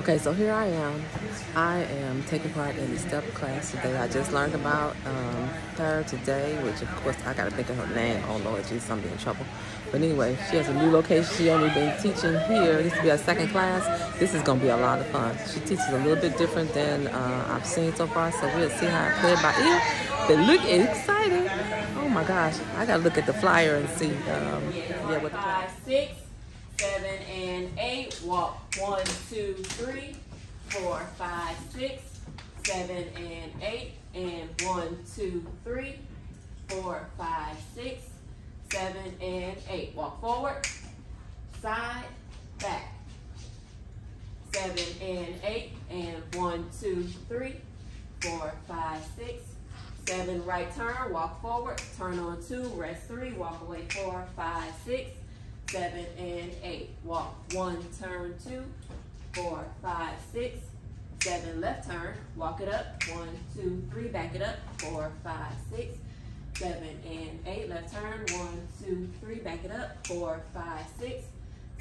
Okay, so here I am. I am taking part in the step class today. I just learned about her today, which of course I gotta think of her name. Oh Lord Jesus, I'm in trouble. But anyway, she has a new location. She only been teaching here. This will be her second class. This is gonna be a lot of fun. She teaches a little bit different than I've seen so far, so we'll see how I play it by ear. But look exciting. Oh my gosh, I gotta look at the flyer and see what the 5, 6, 7, and 8. Walk 1, 2, 3, 4, 5, 6, 7, and 8. And 1, 2, 3, 4, 5, 6, 7, and 8. Walk forward, side, back. 7 and 8. And 1, 2, 3, 4, 5, 6, 7. Right turn. Walk forward. Turn on 2. Rest 3. Walk away 4, 5, 6. 7 and 8. Walk 1, turn 2, 4, 5, 6, 7. Left turn. Walk it up. 1, 2, 3. Back it up. 4, 5, 6, 7 and 8. Left turn. 1, 2, 3. Back it up. 4, 5, 6,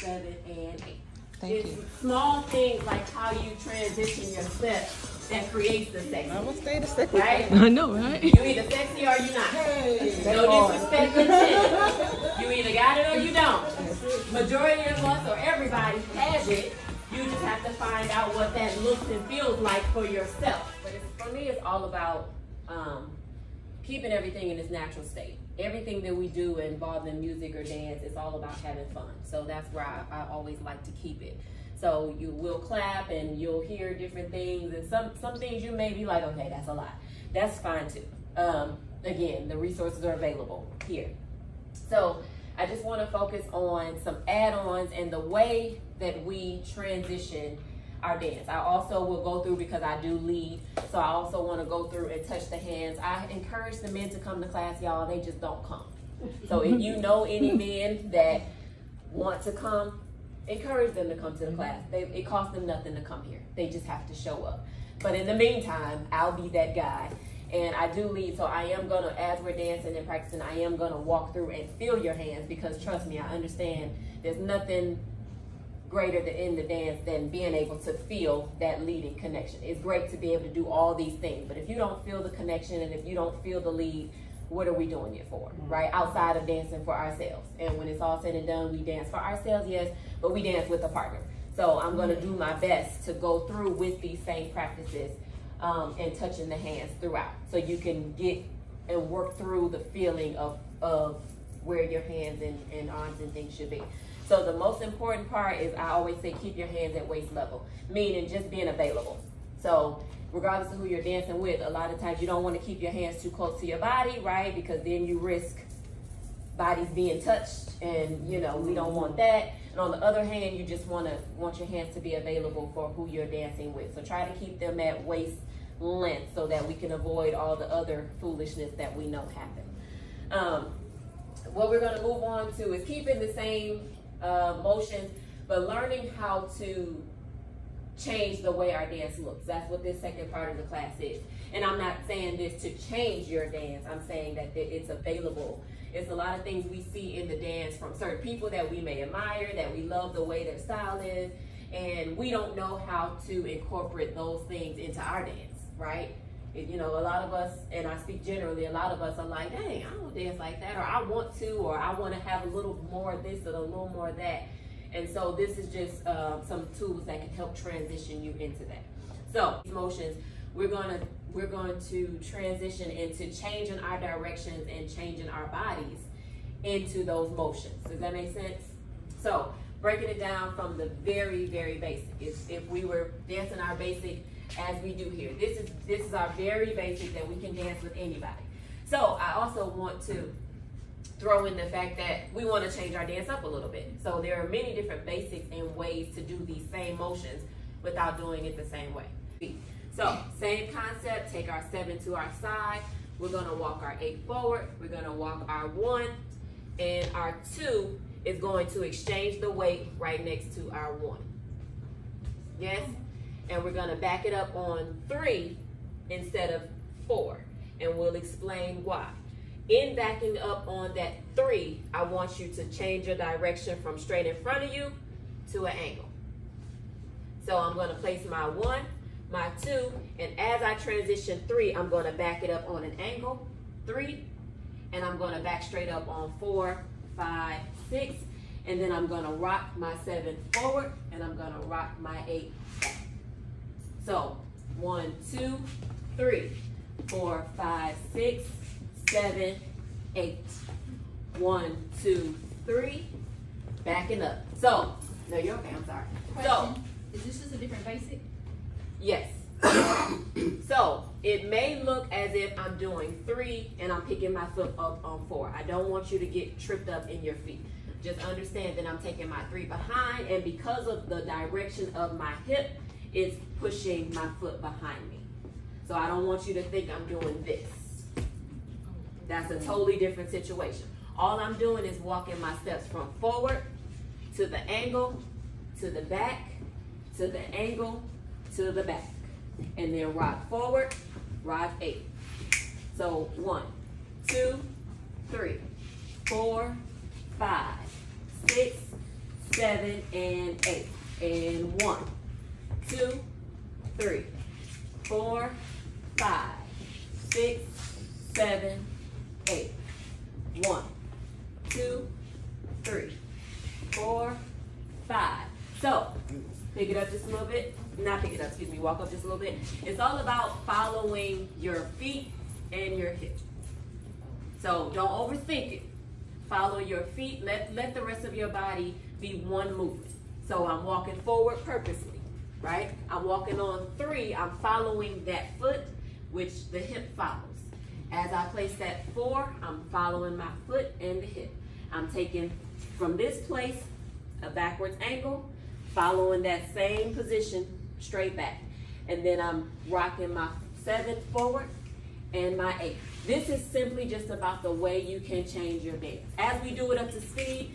7 and 8. Thank you. Small things like how you transition your steps that creates the sexy. I will stay the same. Right? I know, right? You either sexy or you not. Hey, no disrespect intended. You either got it or you don't. Majority of us or everybody has it. You just have to find out what that looks and feels like for yourself. But for me, it's all about keeping everything in its natural state. Everything that we do involving music or dance, it's all about having fun. So that's where I always like to keep it. So you will clap and you'll hear different things, and some things you may be like, okay, that's a lot. That's fine too. Again, the resources are available here. So I just want to focus on some add-ons and the way that we transition our dance. I also will go through, because I do lead, so I also want to go through and touch the hands. I encourage the men to come to class, y'all. They just don't come. So if you know any men that want to come, encourage them to come to the class. It costs them nothing to come here. They just have to show up. But in the meantime, I'll be that guy. And I do lead, so I am going to, as we're dancing and practicing, I am going to walk through and feel your hands, because trust me, I understand there's nothing greater in the dance than being able to feel that leading connection. It's great to be able to do all these things, but if you don't feel the connection and if you don't feel the lead, what are we doing it for, right? Outside of dancing for ourselves. And when it's all said and done, we dance for ourselves, yes, but we dance with a partner. So I'm going to do my best to go through with these same practices and touching the hands throughout, so you can get and work through the feeling of where your hands and arms and things should be. So the most important part is, I always say, keep your hands at waist level, meaning just being available. So regardless of who you're dancing with, a lot of times you don't want to keep your hands too close to your body, right? Because then you risk bodies being touched, and you know, we don't want that. And on the other hand, you just want your hands to be available for who you're dancing with. So try to keep them at waist length so that we can avoid all the other foolishness that we know happen. What we're going to move on to is keeping the same motions, but learning how to change the way our dance looks. That's what this second part of the class is. And I'm not saying this to change your dance. I'm saying that it's available. It's a lot of things we see in the dance from certain people that we may admire, that we love the way their style is, and we don't know how to incorporate those things into our dance, right? You know, a lot of us, and I speak generally, a lot of us are like, dang, I don't dance like that, or I want to, or I want to have a little more of this or a little more of that. And so this is just some tools that can help transition you into that. So these motions, we're going to transition into changing our directions and changing our bodies into those motions. Does that make sense? So breaking it down from the very, very basic. If we were dancing our basic as we do here, this is our very basic that we can dance with anybody. So I also want to throw in the fact that we want to change our dance up a little bit. So there are many different basics and ways to do these same motions without doing it the same way. So same concept, take our 7 to our side. We're going to walk our 8 forward. We're going to walk our 1, and our 2 is going to exchange the weight right next to our 1. Yes? And we're going to back it up on 3 instead of 4. And we'll explain why. In backing up on that 3, I want you to change your direction from straight in front of you to an angle. So I'm going to place my 1, my 2, and as I transition 3, I'm going to back it up on an angle, 3, and I'm going to back straight up on 4, 5, 6, and then I'm going to rock my 7 forward, and I'm going to rock my 8 back. So 1, 2, 3, 4, 5, 6, 7, 8. 1, 2, 3, backing up. So, no, you're okay, I'm sorry. Question, so, is this just a different basic? Yes. So, it may look as if I'm doing 3 and I'm picking my foot up on 4. I don't want you to get tripped up in your feet. Just understand that I'm taking my 3 behind, and because of the direction of my hip, it's pushing my foot behind me. So I don't want you to think I'm doing this. That's a totally different situation. All I'm doing is walking my steps from forward to the angle, to the back, to the angle, to the back. And then rock forward, rock 8. So 1, 2, 3, 4, 5, 6, 7, and 8. And 1, 2, 3, 4, 5, 6, 7, 8. 1, 2, 3, 4, 5. So, pick it up just a little bit. Not pick it up, excuse me, walk up just a little bit. It's all about following your feet and your hips. So, don't overthink it. Follow your feet. Let the rest of your body be one movement. So, I'm walking forward purposely, right? I'm walking on 3. I'm following that foot, which the hip follows. As I place that 4, I'm following my foot and the hip. I'm taking from this place a backwards angle, following that same position straight back. And then I'm rocking my 7 forward and my 8. This is simply just about the way you can change your dance. As we do it up to speed,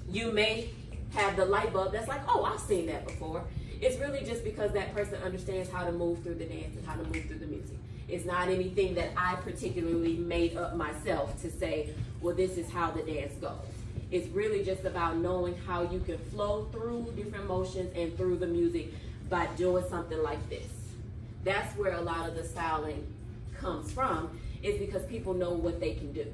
you may have the light bulb that's like, oh, I've seen that before. It's really just because that person understands how to move through the dance and how to move through the music. It's not anything that I particularly made up myself to say, well, this is how the dance goes. It's really just about knowing how you can flow through different motions and through the music by doing something like this. That's where a lot of the styling comes from, is because people know what they can do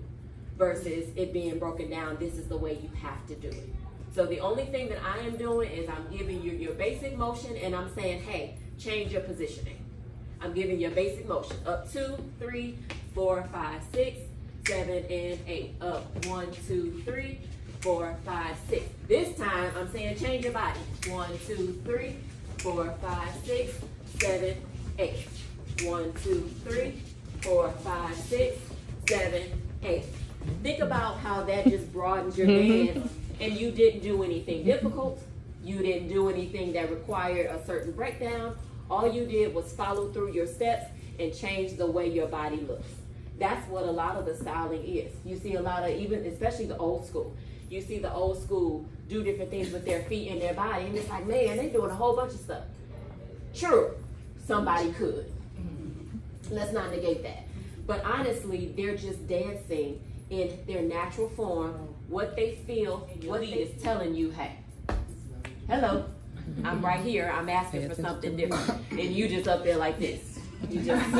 versus it being broken down, this is the way you have to do it. So the only thing that I am doing is I'm giving you your basic motion and I'm saying, hey, change your positioning. I'm giving you a basic motion. Up 2, 3, 4, 5, 6, 7, and 8. Up 1, 2, 3, 4, 5, 6. This time I'm saying change your body. 1, 2, 3, 4, 5, 6, 7, 8. 1, 2, 3, 4, 5, 6, 7, 8. Think about how that just broadens your dance, and you didn't do anything difficult. You didn't do anything that required a certain breakdown. All you did was follow through your steps and change the way your body looks. That's what a lot of the styling is. You see a lot of, even especially the old school, you see the old school do different things with their feet and their body, and it's like, man, they're doing a whole bunch of stuff. True, somebody could. Let's not negate that. But honestly, they're just dancing in their natural form, what they feel, what he is telling you, hey, hello, I'm right here, I'm asking for something different. And you just up there like this. You just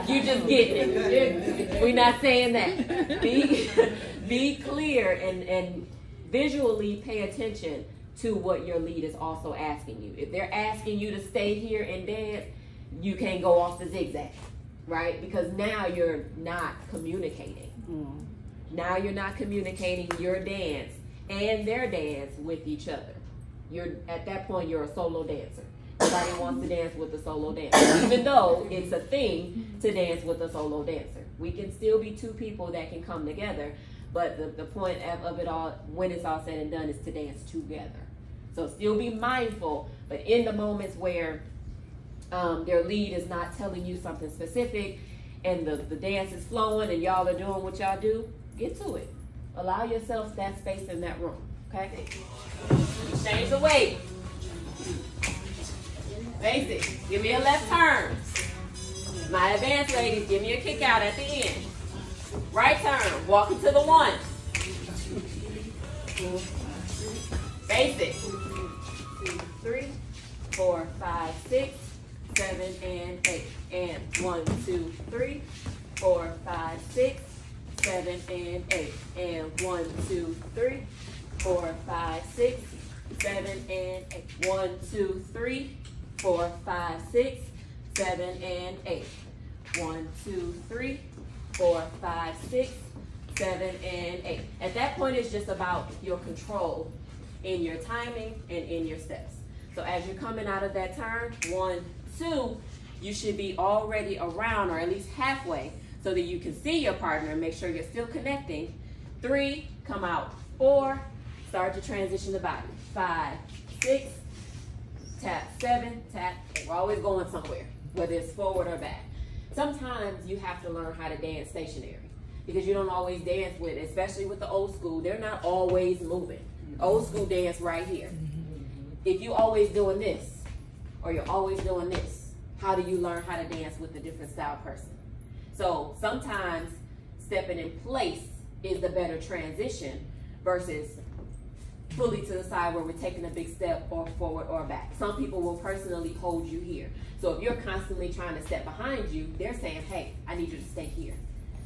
getting it. We're not saying that. Be clear and visually pay attention to what your lead is also asking you. If they're asking you to stay here and dance, you can't go off the zigzag, right? Because now you're not communicating. Now you're not communicating your dance and their dance with each other. At that point, you're a solo dancer. Nobody wants to dance with a solo dancer, even though it's a thing to dance with a solo dancer. We can still be two people that can come together, but the point of it all, when it's all said and done, is to dance together. So still be mindful, but in the moments where their lead is not telling you something specific and the dance is flowing and y'all are doing what y'all do, get to it. Allow yourself that space in that room, okay? Change the weight. Basic. Give me a left turn. My advanced ladies, give me a kick out at the end. Right turn. Walk into the 1. Basic. 2, 3, 4, 5, 6, 7, and 8. And 1, 2, 3, 4, 5, 6, 7, and 8. And 1, 2, 3, 4, 5, 6, 7, and 8. 1, 2, 3, 4, 5, 6, 7, and 8. 1, 2, 3, 4, 5, 6, 7, and 8. At that point, it's just about your control in your timing and in your steps. So as you're coming out of that turn, 1, 2, you should be already around or at least halfway so that you can see your partner and make sure you're still connecting. 3, come out. 4, start to transition the body. 5, 6, tap. 7, tap. We're always going somewhere, whether it's forward or back. Sometimes you have to learn how to dance stationary because you don't always dance with, especially with the old school, they're not always moving. Old school dance right here. If you always doing this or you're always doing this, how do you learn how to dance with a different style person? So sometimes stepping in place is the better transition versus fully to the side where we're taking a big step or forward or back. Some people will personally hold you here. So if you're constantly trying to step behind you, they're saying, hey, I need you to stay here.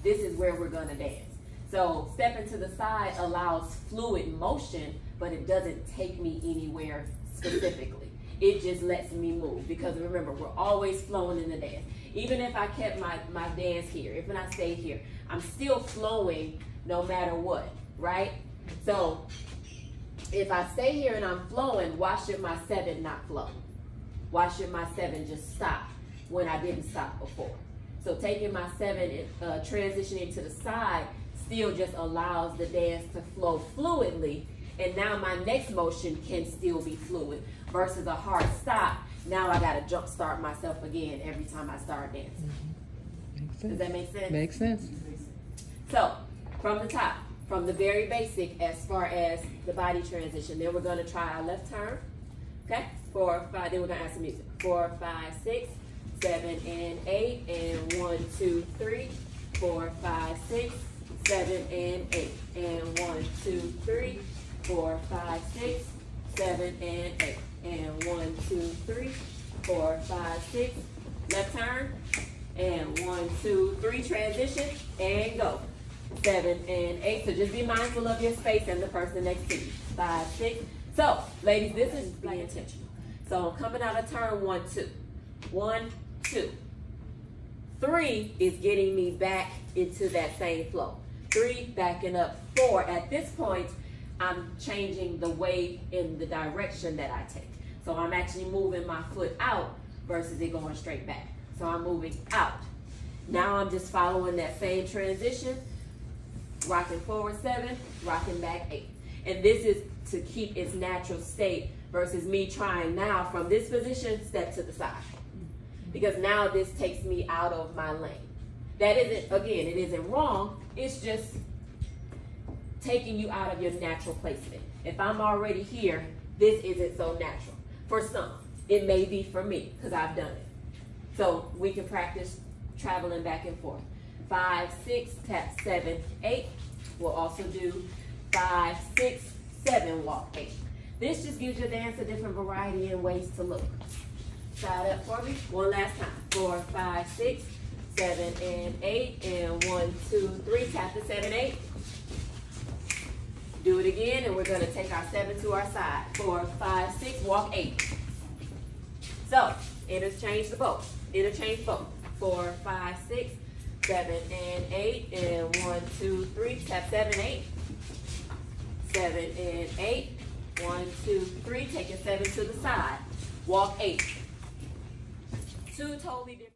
This is where we're gonna dance. So stepping to the side allows fluid motion, but it doesn't take me anywhere specifically. It just lets me move because remember, we're always flowing in the dance. Even if I kept my dance here, even if I stayed here, I'm still flowing no matter what, right? So if I stay here and I'm flowing, why should my 7 not flow? Why should my 7 just stop when I didn't stop before? So taking my 7 and transitioning to the side still just allows the dance to flow fluidly, and now my next motion can still be fluid versus a hard stop. Now I gotta jump start myself again every time I start dancing. Does that make sense? Makes sense. So from the top, from the very basic as far as the body transition, then we're gonna try our left turn. Okay, 4, 5, then we're gonna add some music. 4, 5, 6, 7, and 8, and 1, 2, 3, 4, 5, 6, 7, and 8, and 1, 2, 3, 4, 5, 6, 7, and 8, and 1, 2, 3, 4, 5, 6, left turn, and 1, 2, 3, transition, and go. 7 and 8, so just be mindful of your space and the person next to you. 5, 6. So, ladies, this is be intentional. So I'm coming out of turn 1, 2. 1, 2. 3 is getting me back into that same flow. 3, backing up. 4, at this point, I'm changing the way in the direction that I take. So I'm actually moving my foot out versus it going straight back. So I'm moving out. Now I'm just following that same transition, rocking forward 7, rocking back 8. And this is to keep its natural state versus me trying now from this position, step to the side. Because now this takes me out of my lane. That isn't, again, it isn't wrong. It's just taking you out of your natural placement. If I'm already here, this isn't so natural. For some, it may be for me because I've done it. So we can practice traveling back and forth. 5, 6, tap 7, 8. We'll also do 5, 6, 7, walk 8. This just gives your dance a different variety and ways to look. Side up for me. One last time. 4, 5, 6, 7, and 8. And 1, 2, 3. Tap the 7, 8. Do it again, and we're going to take our 7 to our side. 4, 5, 6, walk 8. So, interchange the both. Interchange both. 4, 5, 6, 7, and 8. And 1, 2, 3. Tap 7, 8. 7, and 8. 1, 2, 3. Take your 7 to the side. Walk 8. Two totally different.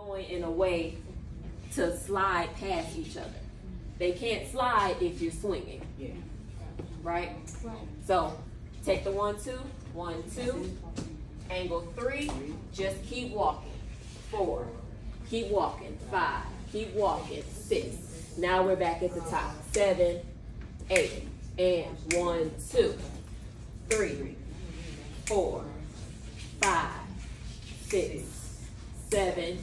going in a way to slide past each other. They can't slide if you're swinging. Yeah. Right? So take the 1, 2, 1, 2, angle 3, just keep walking. 4, keep walking. 5, keep walking. 6. Now we're back at the top. 7, 8, and 1, 2, 3, 4, 5, 6, 7,